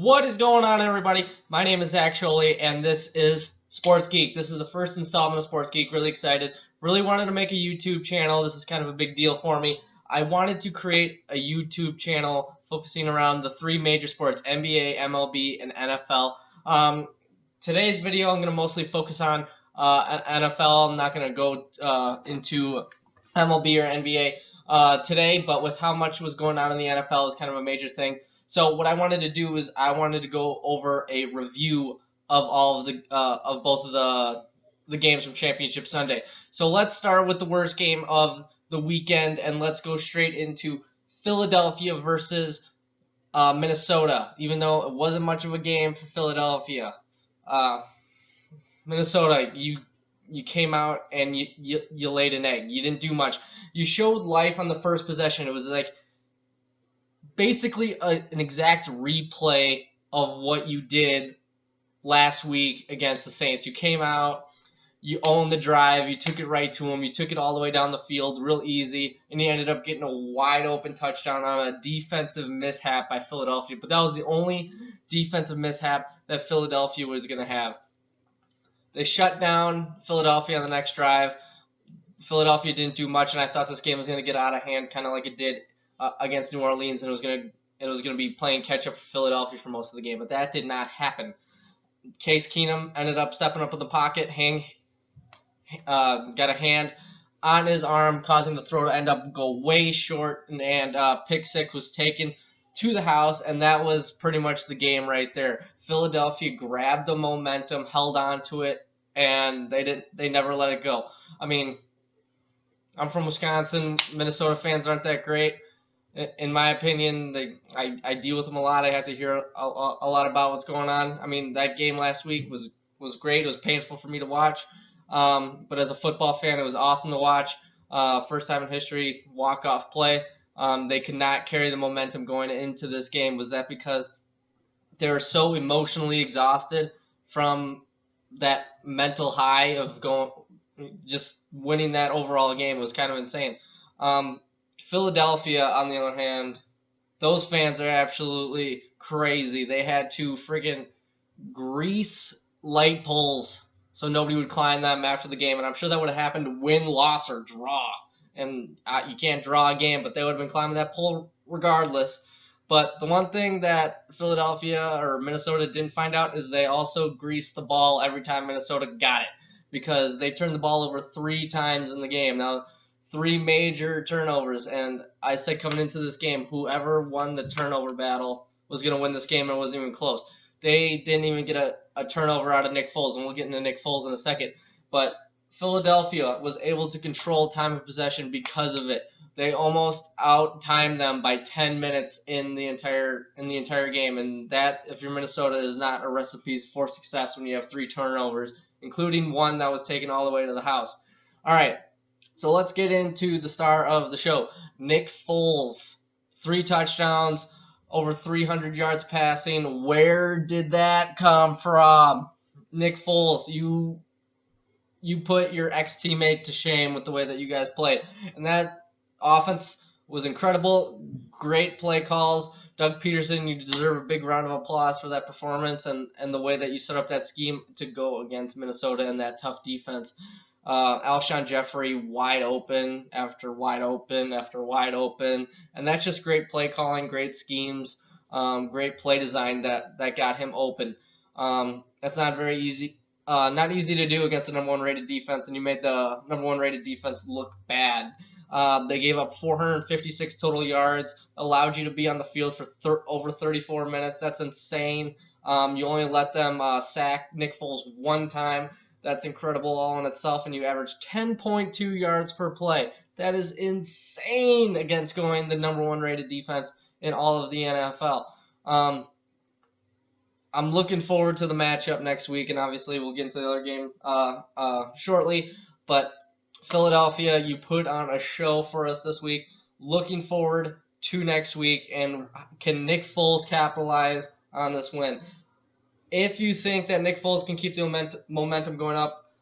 What is going on, everybody? My name is actually, and this is Sports Geek. This is the first installment of Sports Geek. Really excited. Really wanted to make a YouTube channel. This is kind of a big deal for me. I wanted to create a YouTube channel focusing around the three major sports, NBA, MLB, and NFL. Today's video, I'm going to mostly focus on NFL. I'm not going to go into MLB or NBA today, but with how much was going on in the NFL is kind of a major thing. So what I wanted to do is I wanted to go over a review of all of the of both of the games from Championship Sunday. So let's start with the worst game of the weekend, and let's go straight into Philadelphia versus Minnesota. Even though it wasn't much of a game for Philadelphia, Minnesota, you came out and you laid an egg. You didn't do much. You showed life on the first possession. It was like basically an exact replay of what you did last week against the Saints. You came out, you owned the drive, you took it right to them, you took it all the way down the field real easy, and you ended up getting a wide open touchdown on a defensive mishap by Philadelphia. But that was the only defensive mishap that Philadelphia was going to have. They shut down Philadelphia on the next drive. Philadelphia didn't do much, and I thought this game was going to get out of hand, kind of like it did against New Orleans, and it was going to be playing catch up for Philadelphia for most of the game. But that did not happen. Case Keenum ended up stepping up in the pocket, got a hand on his arm, causing the throw to end up go way short, and pick six was taken to the house, and that was pretty much the game right there. Philadelphia grabbed the momentum, held on to it, and they never let it go. I mean, I'm from Wisconsin. Minnesota fans aren't that great. In my opinion, I deal with them a lot. I have to hear a lot about what's going on. I mean, that game last week was great. It was painful for me to watch. But as a football fan, it was awesome to watch. First time in history, walk-off play. They could not carry the momentum going into this game. Was that because they were so emotionally exhausted from that mental high of just winning that overall game? It was kind of insane. Philadelphia, on the other hand, those fans are absolutely crazy. They had to friggin' grease light poles so nobody would climb them after the game, and I'm sure that would have happened win, loss, or draw. And you can't draw a game, but they would have been climbing that pole regardless. But the one thing that Philadelphia or Minnesota didn't find out is they also greased the ball every time Minnesota got it, because they turned the ball over 3 times in the game. Now, 3 major turnovers, and I said coming into this game, whoever won the turnover battle was going to win this game, and it wasn't even close. They didn't even get a turnover out of Nick Foles, and we'll get into Nick Foles in a second. But Philadelphia was able to control time of possession because of it. They almost out-timed them by 10 minutes in the entire game, and that, if you're Minnesota, is not a recipe for success when you have 3 turnovers, including one that was taken all the way to the house. All right. So let's get into the star of the show, Nick Foles. 3 touchdowns, over 300 yards passing. Where did that come from? Nick Foles, you put your ex-teammate to shame with the way that you guys played. And that offense was incredible. Great play calls. Doug Peterson, you deserve a big round of applause for that performance and the way that you set up that scheme to go against Minnesota and that tough defense. Alshon Jeffrey wide open after wide open after wide open, and that's just great play calling, great schemes, great play design that got him open. That's not very easy, not easy to do against the number 1 rated defense, and you made the number 1 rated defense look bad. They gave up 456 total yards, allowed you to be on the field for over 34 minutes. That's insane. You only let them sack Nick Foles 1 time. That's incredible all in itself, and you average 10.2 yards per play. That is insane against going the number 1 rated defense in all of the NFL. I'm looking forward to the matchup next week, and obviously we'll get into the other game shortly. But Philadelphia, you put on a show for us this week. Looking forward to next week, and can Nick Foles capitalize on this win? If you think that Nick Foles can keep the momentum going up,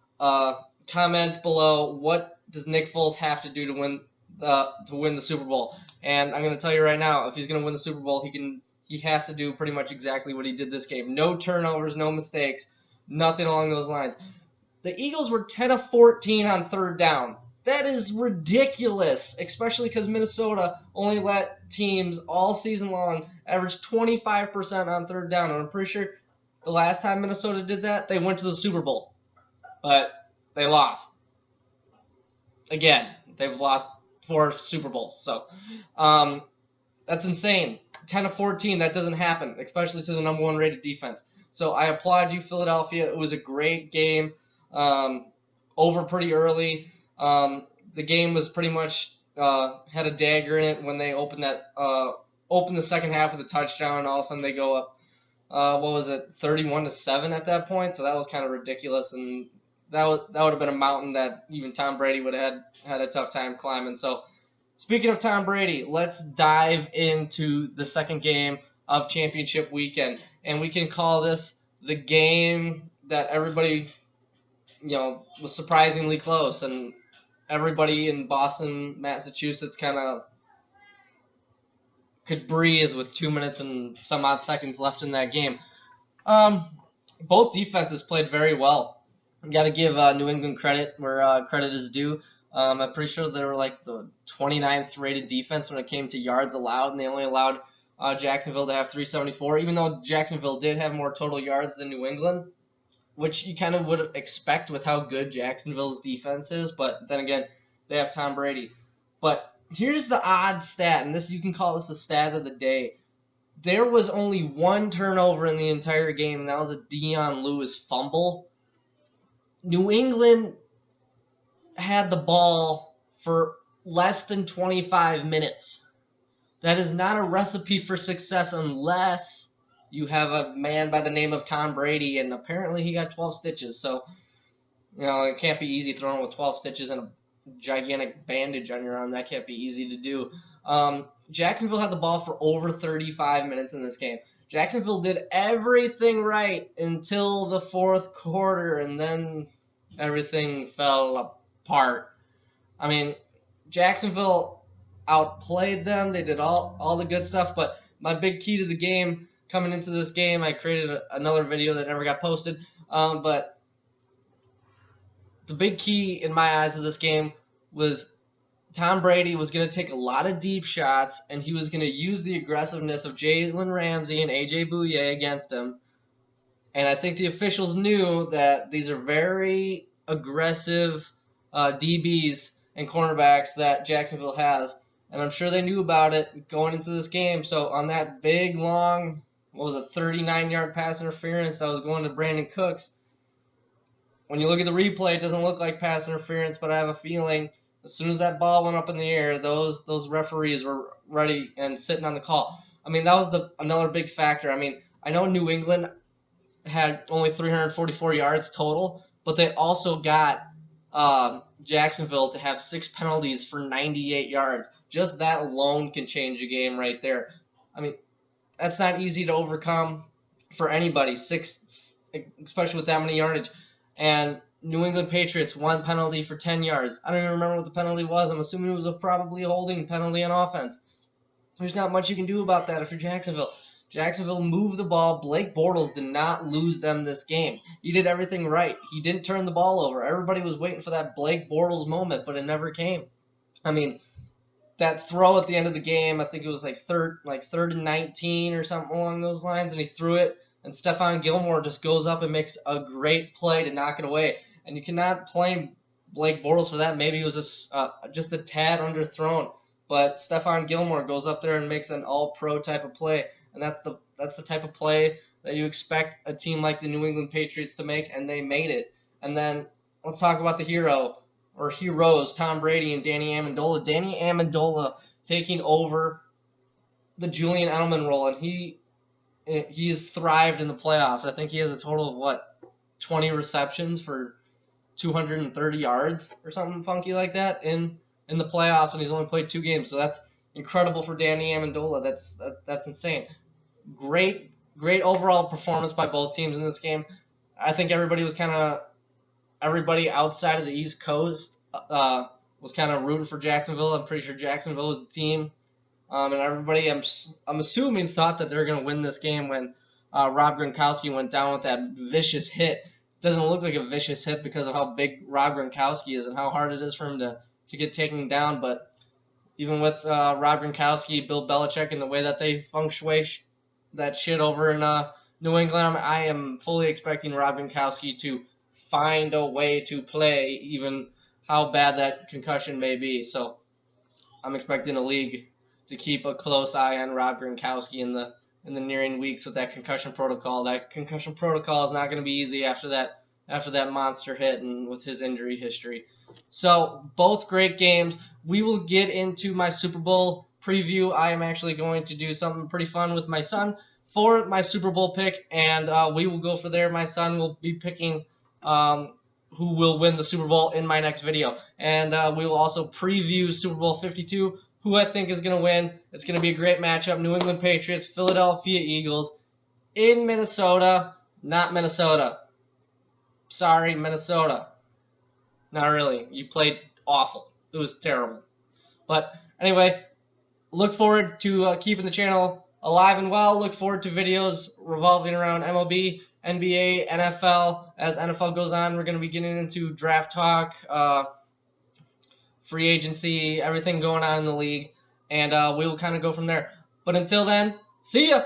comment below, what does Nick Foles have to do to win the Super Bowl? And I'm going to tell you right now, if he's going to win the Super Bowl, he he has to do pretty much exactly what he did this game. No turnovers, no mistakes, nothing along those lines. The Eagles were 10 of 14 on third down. That is ridiculous, especially because Minnesota only let teams all season long average 25% on third down. And I'm pretty sure the last time Minnesota did that, they went to the Super Bowl. But they lost. Again, they've lost 4 Super Bowls. So that's insane. 10 of 14, that doesn't happen, especially to the number 1 rated defense. So I applaud you, Philadelphia. It was a great game. Over pretty early. The game was pretty much had a dagger in it when they opened the second half with a touchdown, and all of a sudden they go up. What was it, 31-7 at that point? So that was kind of ridiculous, and that would have been a mountain that even Tom Brady would have had a tough time climbing. So speaking of Tom Brady, let's dive into the second game of championship weekend, and we can call this the game that everybody, was surprisingly close, and everybody in Boston, Massachusetts kind of could breathe with 2 minutes and some odd seconds left in that game. Both defenses played very well. You got to give New England credit where credit is due. I'm pretty sure they were like the 29th rated defense when it came to yards allowed, and they only allowed Jacksonville to have 374, even though Jacksonville did have more total yards than New England, which you kind of would expect with how good Jacksonville's defense is, but then again, they have Tom Brady. But here's the odd stat, and you can call this the stat of the day. There was only 1 turnover in the entire game, and that was a Dion Lewis fumble. New England had the ball for less than 25 minutes. That is not a recipe for success unless you have a man by the name of Tom Brady, and apparently he got 12 stitches. So, it can't be easy throwing with 12 stitches and a gigantic bandage on your arm. That can't be easy to do. Jacksonville had the ball for over 35 minutes in this game. Jacksonville did everything right until the fourth quarter, and then everything fell apart. I mean, Jacksonville outplayed them. They did all the good stuff, but my big key to the game, coming into this game, I created another video that never got posted, but the big key in my eyes of this game was Tom Brady was going to take a lot of deep shots, and he was going to use the aggressiveness of Jalen Ramsey and A.J. Bouye against him. And I think the officials knew that these are very aggressive DBs and cornerbacks that Jacksonville has. And I'm sure they knew about it going into this game. So on that big, long, 39-yard pass interference that was going to Brandon Cooks, when you look at the replay, it doesn't look like pass interference, but I have a feeling as soon as that ball went up in the air, those referees were ready and sitting on the call. I mean, that was another big factor. I mean, I know New England had only 344 yards total, but they also got Jacksonville to have 6 penalties for 98 yards. Just that alone can change a game right there. I mean, that's not easy to overcome for anybody, 6, especially with that many yardage. And New England Patriots, 1 penalty for 10 yards. I don't even remember what the penalty was. I'm assuming it was probably a holding penalty on offense. There's not much you can do about that if you're Jacksonville. Jacksonville moved the ball. Blake Bortles did not lose them this game. He did everything right. He didn't turn the ball over. Everybody was waiting for that Blake Bortles moment, but it never came. I mean, that throw at the end of the game, I think it was like third and 19 or something along those lines, and he threw it, and Stephon Gilmore just goes up and makes a great play to knock it away. And you cannot blame Blake Bortles for that. Maybe it was just a tad underthrown, but Stephon Gilmore goes up there and makes an all-pro type of play, and that's the type of play that you expect a team like the New England Patriots to make, and they made it. And then let's talk about the heroes, Tom Brady and Danny Amendola. Danny Amendola taking over the Julian Edelman role, and he's thrived in the playoffs. I think he has a total of 20 receptions for 230 yards or something funky like that in the playoffs, and he's only played 2 games. So that's incredible for Danny Amendola. That's insane. Great overall performance by both teams in this game. I think everybody outside of the East Coast was kind of rooting for Jacksonville. I'm pretty sure Jacksonville was the team And everybody, I'm assuming, thought that they're going to win this game when Rob Gronkowski went down with that vicious hit. Doesn't look like a vicious hit because of how big Rob Gronkowski is and how hard it is for him to get taken down. But even with Rob Gronkowski, Bill Belichick, and the way that they feng shui that shit over in New England, I am fully expecting Rob Gronkowski to find a way to play, even how bad that concussion may be. So I'm expecting the league to keep a close eye on Rob Gronkowski in the nearing weeks with that concussion protocol. That concussion protocol is not going to be easy after that monster hit and with his injury history. So both great games. We will get into my Super Bowl preview. I am actually going to do something pretty fun with my son for my Super Bowl pick, and we will go for there. My son will be picking who will win the Super Bowl in my next video. And we will also preview Super Bowl 52, who I think is going to win. It's going to be a great matchup. New England Patriots, Philadelphia Eagles in Minnesota. Not Minnesota. Sorry, Minnesota. Not really. You played awful. It was terrible. But anyway, look forward to keeping the channel alive and well. Look forward to videos revolving around MLB, NBA, NFL. As NFL goes on, we're going to be getting into draft talk, free agency, everything going on in the league, and we will kind of go from there. But until then, see ya!